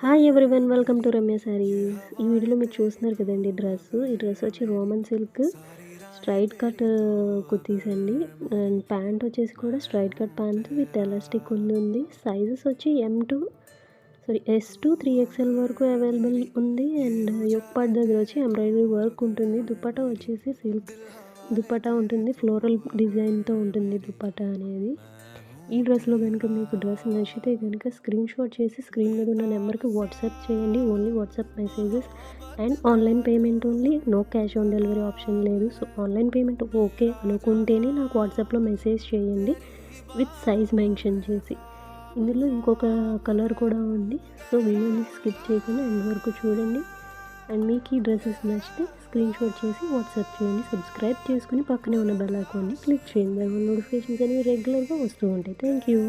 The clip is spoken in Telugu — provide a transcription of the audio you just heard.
Hi everyone, welcome to Ramya saris. ఈ వీడియోలో మీరు చూస్తున్నారు కదండి ఈ డ్రెస్ వచ్చి Roman silk straight cut kurtis అండి. అండ్ ప్యాంట్ వచ్చేసి కూడా straight cut pant with elastic ఉంది. సైజెస్ వచ్చి S2 3XL వరకు అవైలబుల్ ఉంది. అండ్ యోక్ పార్ట్ దగ్గర వచ్చి ఎంబ్రాయిడరీ వర్క్ ఉంటుంది. దుపట్టా వచ్చేసి సిల్క్ దుపట్టా ఉంటుంది, ఫ్లోరల్ డిజైన్తో ఉంటుంది దుపట్టా అనేది. ఈ డ్రెస్లో కనుక మీకు డ్రెస్ నచ్చితే కనుక స్క్రీన్ షాట్ చేసి స్క్రీన్ మీద ఉన్న నెంబర్కి వాట్సాప్ చేయండి. Only WhatsApp messages and online payment only, no cash on delivery option లేదు. సో ఆన్లైన్ పేమెంట్ ఓకే అనుకుంటేనే నాకు వాట్సాప్లో మెసేజ్ చేయండి విత్ సైజ్ మెన్షన్ చేసి. ఇందులో ఇంకొక కలర్ కూడా ఉంది. సో వీడియోని స్కిప్ చేయకుండా ఎండ్ వరకు చూడండి. అండ్ మీకు ఈ డ్రెస్సెస్ నచ్చితే స్క్రీన్ షాట్ చేసి వాట్సాప్ చేయండి. సబ్స్క్రైబ్ చేసుకుని పక్కనే ఉన్న బెల్ ఐకాన్ని క్లిక్ చేయండి. దానివల్ల నోటిఫికేషన్స్ అనేవి రెగ్యులర్గా వస్తూ ఉంటాయి. Thank you.